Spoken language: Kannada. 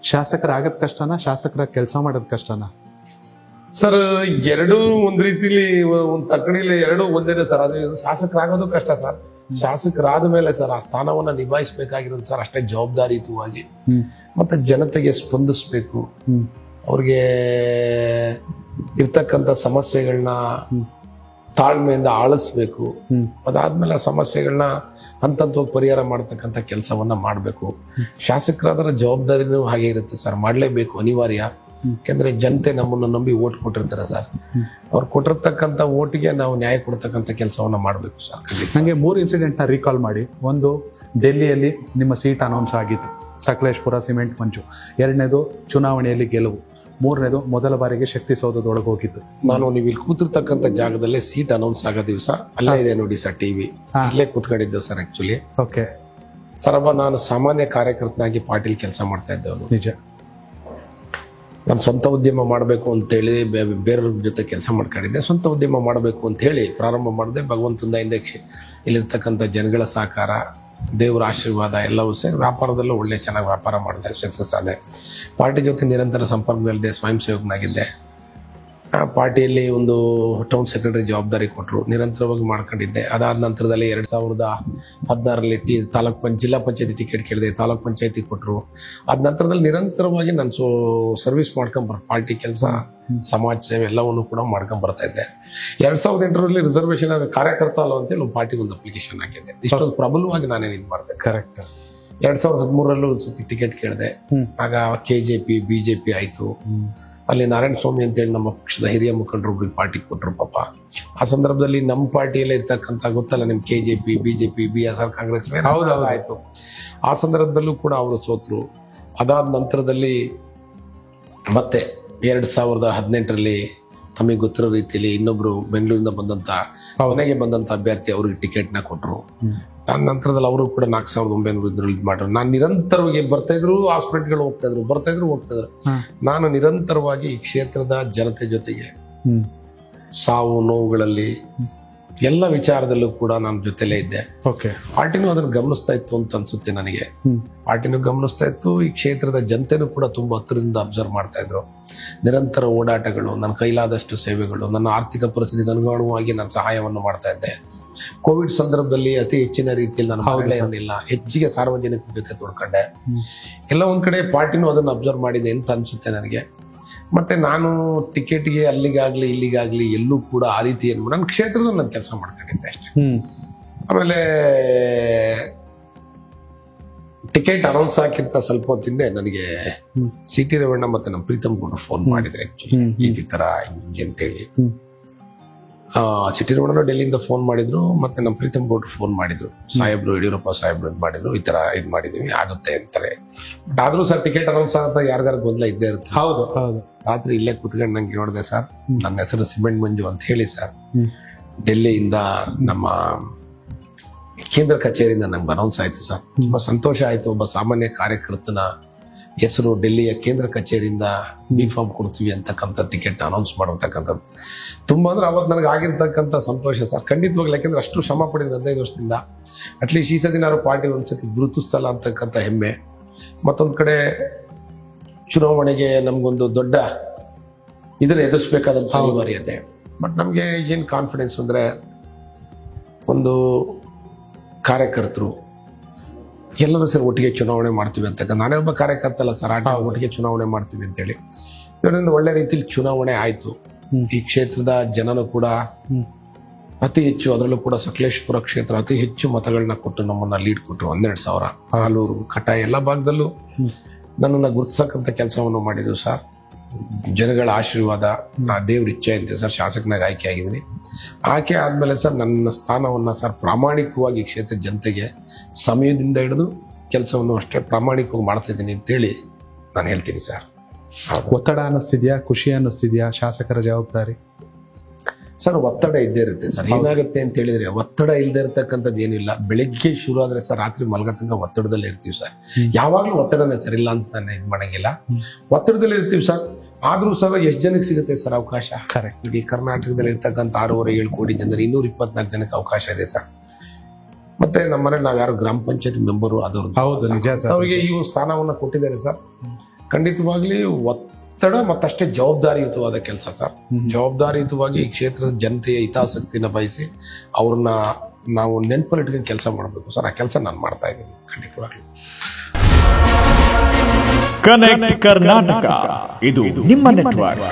ಶಾಸಕರಾಗದ್ ಕಷ್ಟನಾ, ಶಾಸಕರ ಕೆಲಸ ಮಾಡೋದ್ ಕಷ್ಟನಾ? ಸರ್ ಎರಡೂ ಒಂದ್ ರೀತಿಲಿ ಒಂದ್ ತಕ್ಕಣಿಲಿ ಎರಡೂ ಒಂದೇನೆ ಸರ್. ಅದು ಶಾಸಕರಾಗೋದು ಕಷ್ಟ ಸರ್. ಶಾಸಕರಾದ ಮೇಲೆ ಸರ್ ಆ ಸ್ಥಾನವನ್ನ ನಿಭಾಯಿಸಬೇಕಾಗಿರೋದು ಸರ್ ಅಷ್ಟೇ ಜವಾಬ್ದಾರಿಯುತವಾಗಿ. ಮತ್ತೆ ಜನತೆಗೆ ಸ್ಪಂದಿಸ್ಬೇಕು, ಅವ್ರಿಗೆ ಇರ್ತಕ್ಕಂಥ ಸಮಸ್ಯೆಗಳನ್ನ ತಾಳ್ಮೆಯಿಂದ ಆಳಿಸ್ಬೇಕು. ಅದಾದ್ಮೇಲೆ ಆ ಸಮಸ್ಯೆಗಳನ್ನ ಹಂತವಾಗಿ ಪರಿಹಾರ ಮಾಡ್ತಕ್ಕಂಥ ಕೆಲಸವನ್ನ ಮಾಡಬೇಕು. ಶಾಸಕರಾದರ ಜವಾಬ್ದಾರಿನೂ ಹಾಗೆ ಇರುತ್ತೆ ಸರ್, ಮಾಡಲೇಬೇಕು, ಅನಿವಾರ್ಯ. ಯಾಕೆಂದ್ರೆ ಜನತೆ ನಮ್ಮನ್ನು ನಂಬಿ ಓಟ್ ಕೊಟ್ಟಿರ್ತಾರೆ ಸರ್. ಅವ್ರು ಕೊಟ್ಟಿರ್ತಕ್ಕಂಥ ಓಟಿಗೆ ನಾವು ನ್ಯಾಯ ಕೊಡ್ತಕ್ಕಂಥ ಕೆಲಸವನ್ನ ಮಾಡಬೇಕು ಸರ್. ನಂಗೆ 3 ಇನ್ಸಿಡೆಂಟ್ ನ ರೀಕಾಲ್ ಮಾಡಿ. ಒಂದು, ಡೆಲ್ಲಿಯಲ್ಲಿ ನಿಮ್ಮ ಸೀಟ್ ಅನೌನ್ಸ್ ಆಗಿತ್ತು, ಸಕಲೇಶ್ಪುರ ಸಿಮೆಂಟ್ ಮಂಜು. 2ನೇದು, ಚುನಾವಣೆಯಲ್ಲಿ ಗೆಲುವು. 3ನೇದು, ಮೊದಲ ಬಾರಿಗೆ ಶಕ್ತಿ ಸೌಧದೊಳಗೆ ಹೋಗಿದ್ದು. ನಾನು ನೀವು ಇಲ್ಲಿ ಕೂತಿರ್ತಕ್ಕಂಥ ಜಾಗದಲ್ಲೇ ಸೀಟ್ ಅನೌನ್ಸ್ ಆಗೋ ದಿವಸ ಅಲ್ಲೇ ಇದೆ ನೋಡಿ ಸರ್, ಟಿವಿ ಇಲ್ಲೇ ಕೂತ್ಕೊಂಡಿದ್ದೇವೆ ಸರ್. ಆಕ್ಚುಲಿ ಓಕೆ ಸರ್, ನಾನು ಸಾಮಾನ್ಯ ಕಾರ್ಯಕರ್ತನಾಗಿ ಪಾರ್ಟಿಲಿ ಕೆಲಸ ಮಾಡ್ತಾ ಇದ್ದವನು. ನಿಜ. ನಾನು ಸ್ವಂತ ಉದ್ಯಮ ಮಾಡಬೇಕು ಅಂತೇಳಿ ಬೇರೆಯವ್ರ ಜೊತೆ ಕೆಲಸ ಮಾಡ್ಕೊಂಡಿದ್ದೆ. ಸ್ವಂತ ಉದ್ಯಮ ಮಾಡಬೇಕು ಅಂತ ಹೇಳಿ ಪ್ರಾರಂಭ ಮಾಡಿದೆ. ಭಗವಂತನ ಇಲ್ಲಿರ್ತಕ್ಕಂಥ ಜನಗಳ ಸಹಕಾರ, ದೇವರ ಆಶೀರ್ವಾದ ಎಲ್ಲವೂ ಸೇರಿ ವ್ಯಾಪಾರದಲ್ಲೂ ಒಳ್ಳೆ ಚೆನ್ನಾಗಿ ವ್ಯಾಪಾರ ಮಾಡಿದೆ, ಸಕ್ಸಸ್ ಆದೆ. ಪಾರ್ಟಿ ಜೊತೆ ನಿರಂತರ ಸಂಪರ್ಕದಲ್ಲಿದ್ದೆ, ಸ್ವಯಂ ಸೇವಕನಾಗಿದ್ದೆ. ಪಾರ್ಟಿಯಲ್ಲಿ ಒಂದು ಟೌನ್ ಸೆಕ್ರೆಟರಿ ಜವಾಬ್ದಾರಿ ಕೊಟ್ಟರು, ನಿರಂತರವಾಗಿ ಮಾಡ್ಕೊಂಡಿದ್ದೆ. ಅದಾದ ನಂತರದಲ್ಲಿ 2016ರಲ್ಲಿ ಜಿಲ್ಲಾ ಪಂಚಾಯತಿ ಟಿಕೆಟ್ ಕೇಳಿದೆ, ತಾಲೂಕ್ ಪಂಚಾಯತಿ ಕೊಟ್ಟರು. ಅದ ನಂತರದಲ್ಲಿ ನಿರಂತರವಾಗಿ ನಾನು ಸರ್ವಿಸ್ ಮಾಡ್ಕೊಂಡ್ ಪಾರ್ಟಿ ಕೆಲಸ, ಸಮಾಜ ಸೇವೆ ಎಲ್ಲವನ್ನು ಕೂಡ ಮಾಡ್ಕೊಂಡ್ ಬರ್ತಾ ಇದ್ದೆ. 2008ರಲ್ಲಿ ರಿಸರ್ವೇಶನ್ ಕಾರ್ಯಕರ್ತ ಅಲ್ಲ ಅಂತೇಳಿ ಪಾರ್ಟಿಗೆ ಒಂದು ಅಪ್ಲಿಕೇಶನ್ ಹಾಕಿದ್ದೆ. ಇಷ್ಟೊಂದು ಪ್ರಬಲವಾಗಿ ನಾನೇನು ಇದು ಮಾಡ್ದೆ. ಕರೆಕ್ಟ್. 2013ರಲ್ಲೂ ಒಂದ್ಸತಿ ಟಿಕೆಟ್ ಕೇಳಿದೆ. ಆಗ KJP BJP ಆಯ್ತು. ಅಲ್ಲಿ ನಾರಾಯಣ ಸ್ವಾಮಿ ಅಂತೇಳಿ ನಮ್ಮ ಪಕ್ಷದ ಹಿರಿಯ ಮುಖಂಡರೊಬ್ರಿಗೆ ಪಾರ್ಟಿ ಕೊಟ್ಟರು ಪಾಪ. ಆ ಸಂದರ್ಭದಲ್ಲಿ ನಮ್ಮ ಪಾರ್ಟಿಯಲ್ಲೇ ಇರ್ತಕ್ಕಂಥ ಗೊತ್ತಲ್ಲ ನಿಮ್ KJP BJP BSR ಕಾಂಗ್ರೆಸ್ ಆಯ್ತು. ಆ ಸಂದರ್ಭದಲ್ಲೂ ಕೂಡ ಅವರು ಸೋತರು. ಅದಾದ ನಂತರದಲ್ಲಿ ಮತ್ತೆ 2018ರಲ್ಲಿ ತಮಗೆ ಗೊತ್ತಿರೋ ರೀತಿಯಲ್ಲಿ ಇನ್ನೊಬ್ರು ಬೆಂಗಳೂರಿಂದ ಮನೆಗೆ ಬಂದಂತ ಅಭ್ಯರ್ಥಿ ಅವ್ರಿಗೆ ಟಿಕೆಟ್ ನ ಕೊಟ್ಟರು. ಆ ನಂತರದಲ್ಲಿ ಅವರು ಕೂಡ 4900 ಇದು ಮಾಡ್ರು. ನಾನು ನಿರಂತರವಾಗಿ ಬರ್ತಾ ಇದ್ರು, ಹಾಸ್ಪಿಟಲ್ಗಳು ಹೋಗ್ತಾ ಇದ್ರು. ನಾನು ನಿರಂತರವಾಗಿ ಈ ಕ್ಷೇತ್ರದ ಜನತೆ ಜೊತೆಗೆ ಸಾವು ನೋವುಗಳಲ್ಲಿ ಎಲ್ಲ ವಿಚಾರದಲ್ಲೂ ಕೂಡ ನಾನು ಜೊತೆಲೇ ಇದ್ದೆ. ಪಾರ್ಟಿನೂ ಅದನ್ನು ಗಮನಿಸ್ತಾ ಇತ್ತು ಅಂತ ಅನ್ಸುತ್ತೆ ನನಗೆ. ಪಾರ್ಟಿನೂ ಗಮನಿಸ್ತಾ ಇತ್ತು, ಈ ಕ್ಷೇತ್ರದ ಜನತೆನೂ ಕೂಡ ತುಂಬಾ ಹತ್ತಿರದಿಂದ ಅಬ್ಸರ್ವ್ ಮಾಡ್ತಾ ಇದ್ರು. ನಿರಂತರ ಓಡಾಟಗಳು, ನನ್ನ ಕೈಲಾದಷ್ಟು ಸೇವೆಗಳು, ನನ್ನ ಆರ್ಥಿಕ ಪರಿಸ್ಥಿತಿಗೆ ಅನುಗುಣವಾಗಿ ನಾನು ಸಹಾಯವನ್ನು ಮಾಡ್ತಾ ಇದ್ದೆ. ಕೋವಿಡ್ ಸಂದರ್ಭದಲ್ಲಿ ಅತಿ ಹೆಚ್ಚಿನ ರೀತಿಯಲ್ಲಿ ನಾನು ಇರಲಿಲ್ಲ, ಹೆಚ್ಚಿಗೆ ಸಾರ್ವಜನಿಕರ ಜೊತೆ ತೊಡ್ಕೊಂಡೆ. ಎಲ್ಲ ಒಂದ್ ಕಡೆ ಪಾರ್ಟಿನೂ ಅದನ್ನು ಅಬ್ಸರ್ವ್ ಮಾಡಿದೆ ಅಂತ ಅನ್ಸುತ್ತೆ ನನಗೆ. ಮತ್ತೆ ನಾನು ಟಿಕೆಟ್ಗೆ ಅಲ್ಲಿಗಾಗ್ಲಿ ಇಲ್ಲಿಗಾಗ್ಲಿ ಎಲ್ಲೂ ಕೂಡ ಆ ರೀತಿ ಏನು ನನ್ನ ಕ್ಷೇತ್ರದಲ್ಲಿ ನಾನು ಕೆಲಸ ಮಾಡ್ಕೊಂಡಿದ್ದೆ ಅಷ್ಟೇ. ಆಮೇಲೆ ಟಿಕೆಟ್ ಅನೌನ್ಸ್ ಹಾಕಿಂತ ಸ್ವಲ್ಪ ಹೊತ್ತಿಂದೆ ನನಗೆ CT ರೇವಣ್ಣ ಮತ್ತೆ ನಮ್ಮ ಪ್ರೀತಮ್ ಗೌಡ್ರು ಫೋನ್ ಮಾಡಿದ್ರೆ ಈ ತರ ಹಿಂಗೆ ಅಂತೇಳಿ. CT ರೇವಣ್ಣ ಡೆಲ್ಲಿಯಿಂದ ಫೋನ್ ಮಾಡಿದ್ರು, ಮತ್ತೆ ನಮ್ಮ ಪ್ರೀತಮ್ ಗೌಡ್ರು ಫೋನ್ ಮಾಡಿದ್ರು, ಸಾಹೇಬ್ರು ಯಡಿಯೂರಪ್ಪ ಸಾಹೇಬ್ರು ಮಾಡಿದ್ರು, ಈ ತರ ಇದು ಮಾಡಿದೀವಿ ಆಗುತ್ತೆ ಅಂತಾರೆ. ಬಟ್ ಆದ್ರೂ ಸರ್ ಟಿಕೆಟ್ ಅನೌನ್ಸ್ ಆಗುತ್ತೆ, ಯಾರಿಗಾರ ಗೊಂದಲ ಇದ್ದೇ ಇರುತ್ತೆ. ಹೌದು. ರಾತ್ರಿ ಇಲ್ಲೇ ಕುತ್ಕೊಂಡು ನಂಗೆ ನೋಡಿದೆ ಸರ್, ನನ್ನ ಹೆಸರು ಸಿಮೆಂಟ್ ಮಂಜು ಅಂತ ಹೇಳಿ ಸರ್, ಡೆಲ್ಲಿಯಿಂದ ನಮ್ಮ ಕೇಂದ್ರ ಕಚೇರಿಯಿಂದ ನಮ್ಗೆ ಅನೌನ್ಸ್ ಆಯ್ತು ಸರ್. ತುಂಬಾ ಸಂತೋಷ ಆಯ್ತು. ಒಬ್ಬ ಸಾಮಾನ್ಯ ಕಾರ್ಯಕರ್ತನ ಹೆಸರು ಡೆಲ್ಲಿಯ ಕೇಂದ್ರ ಕಚೇರಿಯಿಂದ B.Pharm ಕೊಡ್ತೀವಿ ಅಂತಕ್ಕಂಥ ಟಿಕೆಟ್ ಅನೌನ್ಸ್ ಮಾಡಿರ್ತಕ್ಕಂಥದ್ದು ತುಂಬಾ ಅಂದ್ರೆ ಅವತ್ತು ನನಗೆ ಆಗಿರ್ತಕ್ಕಂಥ ಸಂತೋಷ ಸರ್, ಖಂಡಿತವಾಗ್ಲು. ಯಾಕೆಂದ್ರೆ ಅಷ್ಟು ಶ್ರಮ ಪಡಿದ್ರು 15 ವರ್ಷದಿಂದ. ಅಟ್ಲೀಸ್ಟ್ ಈ ಸದಿನಾರು ಪಾರ್ಟಿ ಒಂದ್ಸತಿ ಗುರುತಿಸ್ತಲ್ಲ ಅಂತಕ್ಕಂಥ ಹೆಮ್ಮೆ. ಮತ್ತೊಂದ್ ಕಡೆ ಚುನಾವಣೆಗೆ ನಮ್ಗೊಂದು ದೊಡ್ಡ ಇದನ್ನ ಎದುರಿಸಬೇಕಾದಂತ ಅನಿವಾರ್ಯತೆ. ಬಟ್ ನಮ್ಗೆ ಏನ್ ಕಾನ್ಫಿಡೆನ್ಸ್ ಅಂದ್ರೆ, ಒಂದು ಕಾರ್ಯಕರ್ತರು ಎಲ್ಲರೂ ಸರ್ ಒಟ್ಟಿಗೆ ಚುನಾವಣೆ ಮಾಡ್ತೀವಿ ಅಂತ. ನಾನೇ ಒಬ್ಬ ಕಾರ್ಯಕರ್ತ ಅಲ್ಲ ಸರ್, ಒಟ್ಟಿಗೆ ಚುನಾವಣೆ ಮಾಡ್ತೀವಿ ಅಂತೇಳಿ. ಇದರಿಂದ ಒಳ್ಳೆ ರೀತಿಯಲ್ಲಿ ಚುನಾವಣೆ ಆಯ್ತು. ಈ ಕ್ಷೇತ್ರದ ಜನನು ಕೂಡ ಅತಿ ಹೆಚ್ಚು, ಅದರಲ್ಲೂ ಕೂಡ ಸಕಲೇಶ್ಪುರ ಕ್ಷೇತ್ರ ಅತಿ ಹೆಚ್ಚು ಮತಗಳನ್ನ ಕೊಟ್ಟು ನಮ್ಮನ್ನ ಲೀಡ್ ಕೊಟ್ಟರು. 12,000. ಆಲೂರು, ಕಟಾಯ ಎಲ್ಲ ಭಾಗದಲ್ಲೂ ನನ್ನನ್ನು ಗುರುತಿಸಕ್ಕಂಥ ಕೆಲಸವನ್ನು ಮಾಡಿದ್ರು ಸರ್. ಜನಗಳ ಆಶೀರ್ವಾದ, ದೇವ್ರ ಇಚ್ಛೆ ಅಂತೆ ಸರ್, ಶಾಸಕನಾಗಿ ಆಯ್ಕೆ ಆಗಿದ್ದೀನಿ. ಆಯ್ಕೆ ಆದ್ಮೇಲೆ ಸರ್ ನನ್ನ ಸ್ಥಾನವನ್ನ ಸರ್ ಪ್ರಾಮಾಣಿಕವಾಗಿ ಕ್ಷೇತ್ರದ ಜನತೆಗೆ ಸಮಯದಿಂದ ಹಿಡಿದು ಕೆಲಸವನ್ನು ಅಷ್ಟೇ ಪ್ರಾಮಾಣಿಕವಾಗಿ ಮಾಡ್ತಾ ಇದ್ದೀನಿ ಅಂತೇಳಿ ನಾನು ಹೇಳ್ತೀನಿ ಸರ್. ಒತ್ತಡ ಅನ್ನಿಸ್ತಿದ್ಯಾ, ಖುಷಿ ಅನ್ನಿಸ್ತಿದ್ಯಾ ಶಾಸಕರ ಜವಾಬ್ದಾರಿ? ಸರ್ ಒತ್ತಡ ಇದ್ದೇ ಇರುತ್ತೆ ಸರ್. ಏನಾಗುತ್ತೆ ಅಂತ ಹೇಳಿದ್ರೆ, ಒತ್ತಡ ಇಲ್ಲದೆ ಇರತಕ್ಕಂಥದ್ದು ಏನಿಲ್ಲ. ಬೆಳಿಗ್ಗೆ ಶುರು ಆದ್ರೆ ಸರ್ ರಾತ್ರಿ ಮಲಗತಂಗ ಒತ್ತಡದಲ್ಲಿ ಇರ್ತೀವಿ ಸರ್. ಯಾವಾಗ್ಲೂ ಒತ್ತಡನೇ ಸರ್, ಇಲ್ಲ ಅಂತ ನಾನು ಇದು ಮಾಡಂಗಿಲ್ಲ. ಒತ್ತಡದಲ್ಲಿ ಇರ್ತೀವಿ ಸರ್. ಆದ್ರೂ ಸರ್ ಎಷ್ಟು ಜನಕ್ಕೆ ಸಿಗುತ್ತೆ ಸರ್ ಅವಕಾಶ? ಕರೆಕ್ಟ್. ಇಡೀ ಕರ್ನಾಟಕದಲ್ಲಿ ಇರ್ತಕ್ಕಂಥ 6.7 ಕೋಟಿ ಜನರು 224 ಜನಕ್ಕೆ ಅವಕಾಶ ಇದೆ ಸರ್. ಮತ್ತೆ ನಮ್ಮ ಮನೇಲಿ ನಾವ್ ಯಾರು ಗ್ರಾಮ ಪಂಚಾಯತ್ ಮೆಂಬರು ಆದವ್ರು, ಹೌದು ನಿಜ ಸರ್, ಅವರಿಗೆ ಈ ಸ್ಥಾನವನ್ನ ಕೊಟ್ಟಿದ್ದಾರೆ ಸರ್. ಖಂಡಿತವಾಗ್ಲಿ ಒತ್ತಡ ಮತ್ತಷ್ಟೇ ಜವಾಬ್ದಾರಿಯುತವಾದ ಕೆಲಸ ಸರ್. ಜವಾಬ್ದಾರಿಯುತವಾಗಿ ಈ ಕ್ಷೇತ್ರದ ಜನತೆಯ ಹಿತಾಸಕ್ತಿನ ಬಯಸಿ ಅವ್ರನ್ನ ನಾವು ನೆನಪಲ್ಲಿ ಇಟ್ಕೊಂಡು ಕೆಲಸ ಮಾಡಬೇಕು ಸರ್. ಆ ಕೆಲಸ ನಾನು ಮಾಡ್ತಾ ಇದ್ದೀನಿ ಖಂಡಿತವಾಗ್ಲಿ. ಕನೆಕ್ಟ್ ಕರ್ನಾಟಕ, ಇದು ನಿಮ್ಮ ನೆಟ್ವರ್ಕ್.